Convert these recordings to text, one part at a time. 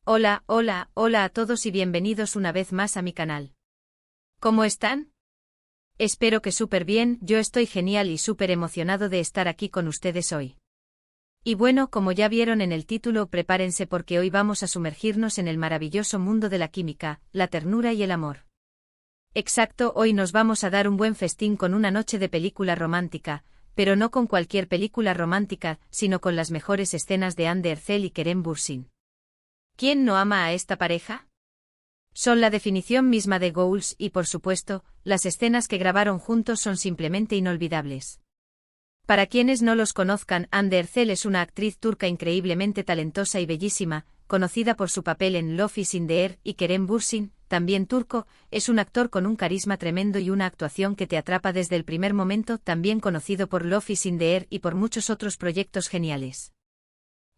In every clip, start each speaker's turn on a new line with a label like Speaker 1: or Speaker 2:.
Speaker 1: Hola, hola, hola a todos y bienvenidos una vez más a mi canal. ¿Cómo están? Espero que súper bien, yo estoy genial y súper emocionado de estar aquí con ustedes hoy. Y bueno, como ya vieron en el título, prepárense porque hoy vamos a sumergirnos en el maravilloso mundo de la química, la ternura y el amor. Exacto, hoy nos vamos a dar un buen festín con una noche de película romántica, pero no con cualquier película romántica, sino con las mejores escenas de Anne Ercel y Kerem Bürsin. ¿Quién no ama a esta pareja? Son la definición misma de goals y, por supuesto, las escenas que grabaron juntos son simplemente inolvidables. Para quienes no los conozcan, Hande Erçel es una actriz turca increíblemente talentosa y bellísima, conocida por su papel en Love is in the Air, y Kerem Bürsin, también turco, es un actor con un carisma tremendo y una actuación que te atrapa desde el primer momento, también conocido por Love is in the Air y por muchos otros proyectos geniales.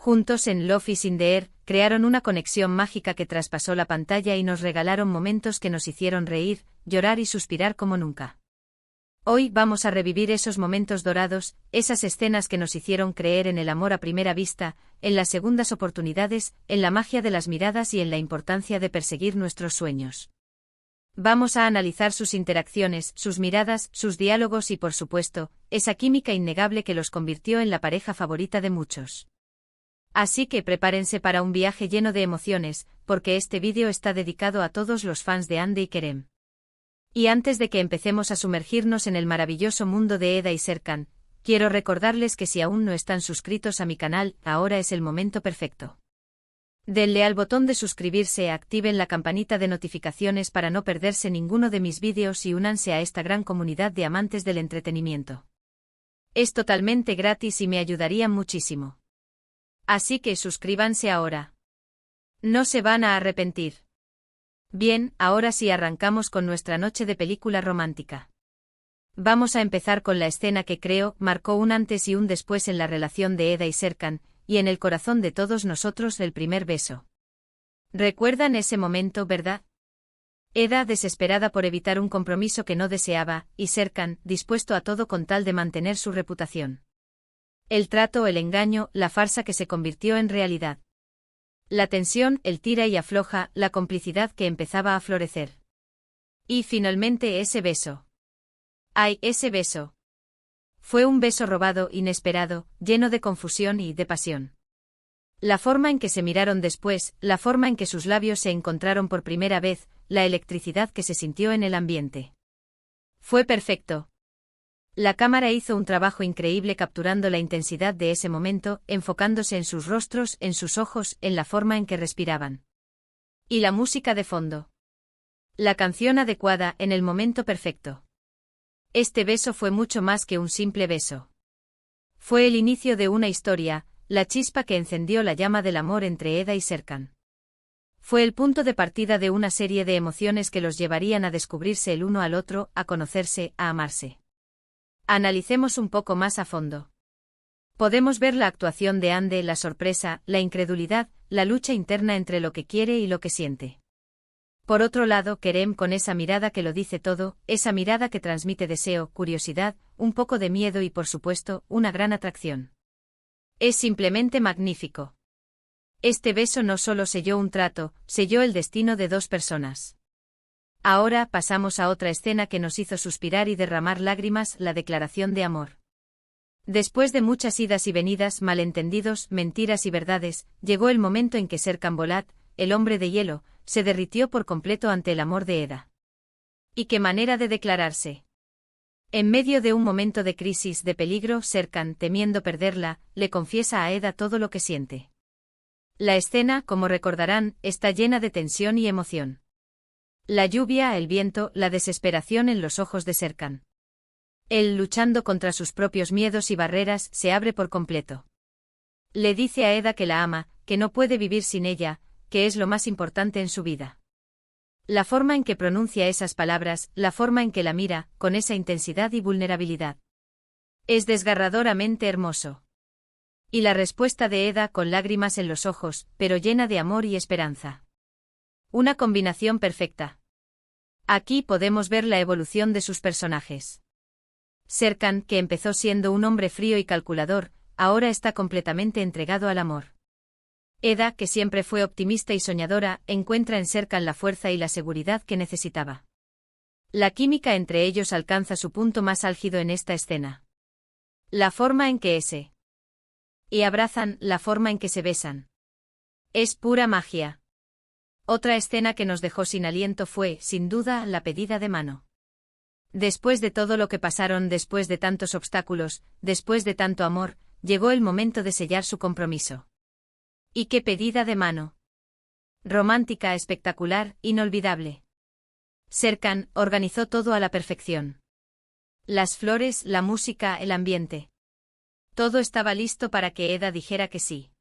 Speaker 1: Juntos en Love is in the Air, crearon una conexión mágica que traspasó la pantalla y nos regalaron momentos que nos hicieron reír, llorar y suspirar como nunca. Hoy vamos a revivir esos momentos dorados, esas escenas que nos hicieron creer en el amor a primera vista, en las segundas oportunidades, en la magia de las miradas y en la importancia de perseguir nuestros sueños. Vamos a analizar sus interacciones, sus miradas, sus diálogos y, por supuesto, esa química innegable que los convirtió en la pareja favorita de muchos. Así que prepárense para un viaje lleno de emociones, porque este vídeo está dedicado a todos los fans de Hande y Kerem. Y antes de que empecemos a sumergirnos en el maravilloso mundo de Eda y Serkan, quiero recordarles que si aún no están suscritos a mi canal, ahora es el momento perfecto. Denle al botón de suscribirse y activen la campanita de notificaciones para no perderse ninguno de mis vídeos y únanse a esta gran comunidad de amantes del entretenimiento. Es totalmente gratis y me ayudarían muchísimo. Así que suscríbanse ahora. No se van a arrepentir. Bien, ahora sí arrancamos con nuestra noche de película romántica. Vamos a empezar con la escena que creo marcó un antes y un después en la relación de Eda y Serkan, y en el corazón de todos nosotros el primer beso. ¿Recuerdan ese momento, verdad? Eda desesperada por evitar un compromiso que no deseaba, y Serkan dispuesto a todo con tal de mantener su reputación. El trato, el engaño, la farsa que se convirtió en realidad. La tensión, el tira y afloja, la complicidad que empezaba a florecer. Y finalmente ese beso. ¡Ay, ese beso! Fue un beso robado, inesperado, lleno de confusión y de pasión. La forma en que se miraron después, la forma en que sus labios se encontraron por primera vez, la electricidad que se sintió en el ambiente. Fue perfecto. La cámara hizo un trabajo increíble capturando la intensidad de ese momento, enfocándose en sus rostros, en sus ojos, en la forma en que respiraban. Y la música de fondo. La canción adecuada, en el momento perfecto. Este beso fue mucho más que un simple beso. Fue el inicio de una historia, la chispa que encendió la llama del amor entre Eda y Serkan. Fue el punto de partida de una serie de emociones que los llevarían a descubrirse el uno al otro, a conocerse, a amarse. Analicemos un poco más a fondo. Podemos ver la actuación de Hande, la sorpresa, la incredulidad, la lucha interna entre lo que quiere y lo que siente. Por otro lado, Kerem con esa mirada que lo dice todo, esa mirada que transmite deseo, curiosidad, un poco de miedo y por supuesto, una gran atracción. Es simplemente magnífico. Este beso no solo selló un trato, selló el destino de dos personas. Ahora pasamos a otra escena que nos hizo suspirar y derramar lágrimas, la declaración de amor. Después de muchas idas y venidas, malentendidos, mentiras y verdades, llegó el momento en que Serkan Bolat, el hombre de hielo, se derritió por completo ante el amor de Eda. ¿Y qué manera de declararse? En medio de un momento de crisis, de peligro, Serkan, temiendo perderla, le confiesa a Eda todo lo que siente. La escena, como recordarán, está llena de tensión y emoción. La lluvia, el viento, la desesperación en los ojos de Serkan. Él, luchando contra sus propios miedos y barreras, se abre por completo. Le dice a Eda que la ama, que no puede vivir sin ella, que es lo más importante en su vida. La forma en que pronuncia esas palabras, la forma en que la mira, con esa intensidad y vulnerabilidad. Es desgarradoramente hermoso. Y la respuesta de Eda con lágrimas en los ojos, pero llena de amor y esperanza. Una combinación perfecta. Aquí podemos ver la evolución de sus personajes. Serkan, que empezó siendo un hombre frío y calculador, ahora está completamente entregado al amor. Eda, que siempre fue optimista y soñadora, encuentra en Serkan la fuerza y la seguridad que necesitaba. La química entre ellos alcanza su punto más álgido en esta escena. La forma en que y abrazan, la forma en que se besan. Es pura magia. Otra escena que nos dejó sin aliento fue, sin duda, la pedida de mano. Después de todo lo que pasaron, después de tantos obstáculos, después de tanto amor, llegó el momento de sellar su compromiso. ¡Y qué pedida de mano! Romántica, espectacular, inolvidable. Serkan organizó todo a la perfección. Las flores, la música, el ambiente. Todo estaba listo para que Eda dijera que sí.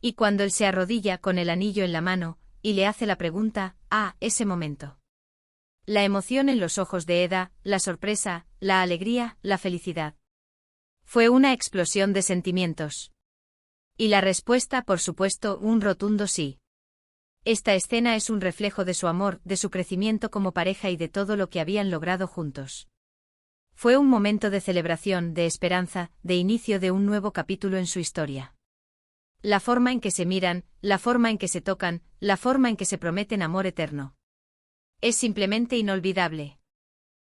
Speaker 1: Y cuando él se arrodilla con el anillo en la mano, y le hace la pregunta, ese momento. La emoción en los ojos de Eda, la sorpresa, la alegría, la felicidad. Fue una explosión de sentimientos. Y la respuesta, por supuesto, un rotundo sí. Esta escena es un reflejo de su amor, de su crecimiento como pareja y de todo lo que habían logrado juntos. Fue un momento de celebración, de esperanza, de inicio de un nuevo capítulo en su historia. La forma en que se miran, la forma en que se tocan, la forma en que se prometen amor eterno. Es simplemente inolvidable.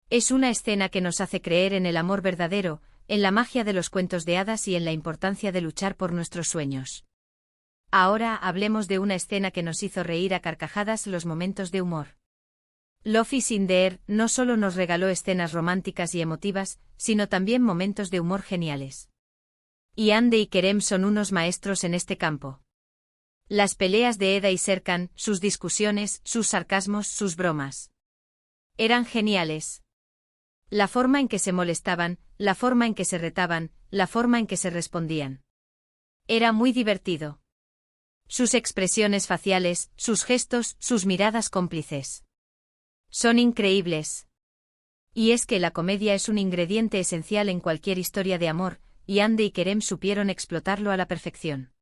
Speaker 1: Es una escena que nos hace creer en el amor verdadero, en la magia de los cuentos de hadas y en la importancia de luchar por nuestros sueños. Ahora hablemos de una escena que nos hizo reír a carcajadas, los momentos de humor. Love is in the air no solo nos regaló escenas románticas y emotivas, sino también momentos de humor geniales. Y Hande y Kerem son unos maestros en este campo. Las peleas de Eda y Serkan, sus discusiones, sus sarcasmos, sus bromas. Eran geniales. La forma en que se molestaban, la forma en que se retaban, la forma en que se respondían. Era muy divertido. Sus expresiones faciales, sus gestos, sus miradas cómplices. Son increíbles. Y es que la comedia es un ingrediente esencial en cualquier historia de amor, y Hande y Kerem supieron explotarlo a la perfección.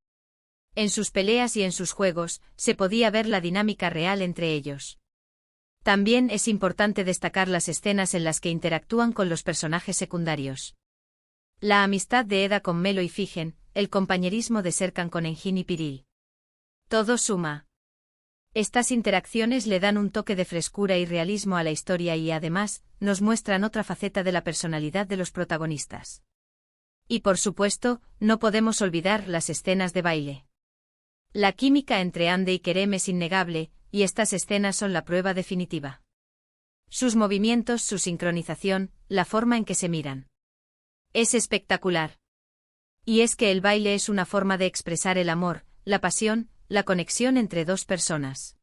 Speaker 1: En sus peleas y en sus juegos, se podía ver la dinámica real entre ellos. También es importante destacar las escenas en las que interactúan con los personajes secundarios. La amistad de Eda con Melo y Figen, el compañerismo de Serkan con Engin y Piril. Todo suma. Estas interacciones le dan un toque de frescura y realismo a la historia y además, nos muestran otra faceta de la personalidad de los protagonistas. Y por supuesto, no podemos olvidar las escenas de baile. La química entre Hande y Kerem es innegable, y estas escenas son la prueba definitiva. Sus movimientos, su sincronización, la forma en que se miran. Es espectacular. Y es que el baile es una forma de expresar el amor, la pasión, la conexión entre dos personas.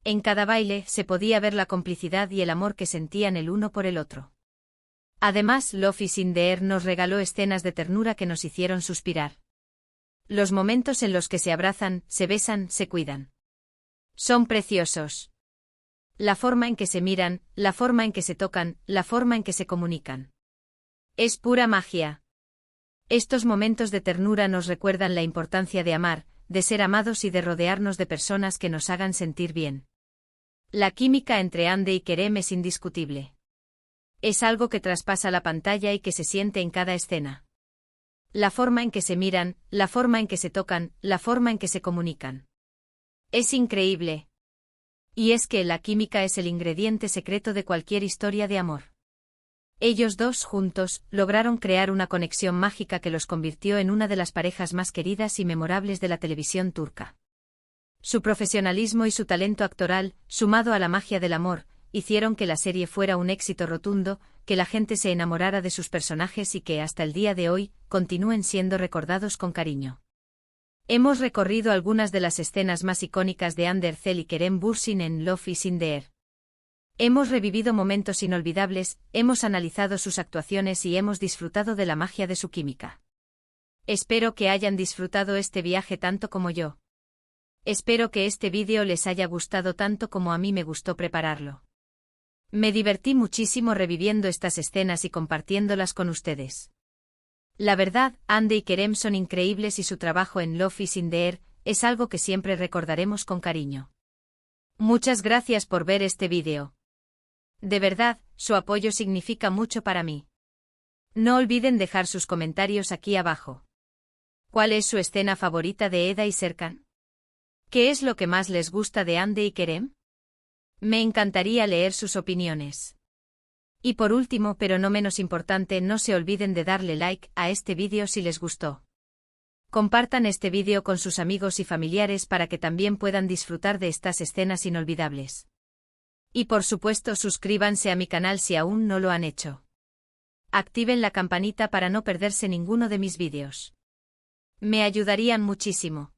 Speaker 1: En cada baile se podía ver la complicidad y el amor que sentían el uno por el otro. Además, Love is in the air nos regaló escenas de ternura que nos hicieron suspirar. Los momentos en los que se abrazan, se besan, se cuidan. Son preciosos. La forma en que se miran, la forma en que se tocan, la forma en que se comunican. Es pura magia. Estos momentos de ternura nos recuerdan la importancia de amar, de ser amados y de rodearnos de personas que nos hagan sentir bien. La química entre Hande y Kerem es indiscutible. Es algo que traspasa la pantalla y que se siente en cada escena. La forma en que se miran, la forma en que se tocan, la forma en que se comunican. Es increíble. Y es que la química es el ingrediente secreto de cualquier historia de amor. Ellos dos juntos lograron crear una conexión mágica que los convirtió en una de las parejas más queridas y memorables de la televisión turca. Su profesionalismo y su talento actoral, sumado a la magia del amor, hicieron que la serie fuera un éxito rotundo, que la gente se enamorara de sus personajes y que hasta el día de hoy continúen siendo recordados con cariño. Hemos recorrido algunas de las escenas más icónicas de Hande Erçel y Kerem Bürsin en Love is in the air. Hemos revivido momentos inolvidables, hemos analizado sus actuaciones y hemos disfrutado de la magia de su química. Espero que hayan disfrutado este viaje tanto como yo. Espero que este vídeo les haya gustado tanto como a mí me gustó prepararlo. Me divertí muchísimo reviviendo estas escenas y compartiéndolas con ustedes. La verdad, Hande y Kerem son increíbles y su trabajo en Love is in the air es algo que siempre recordaremos con cariño. Muchas gracias por ver este vídeo. De verdad, su apoyo significa mucho para mí. No olviden dejar sus comentarios aquí abajo. ¿Cuál es su escena favorita de Eda y Serkan? ¿Qué es lo que más les gusta de Ande y Kerem? Me encantaría leer sus opiniones. Y por último, pero no menos importante, no se olviden de darle like a este vídeo si les gustó. Compartan este vídeo con sus amigos y familiares para que también puedan disfrutar de estas escenas inolvidables. Y por supuesto, suscríbanse a mi canal si aún no lo han hecho. Activen la campanita para no perderse ninguno de mis vídeos. Me ayudarían muchísimo.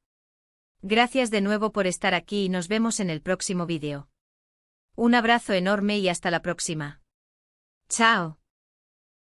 Speaker 1: Gracias de nuevo por estar aquí y nos vemos en el próximo vídeo. Un abrazo enorme y hasta la próxima. Chao.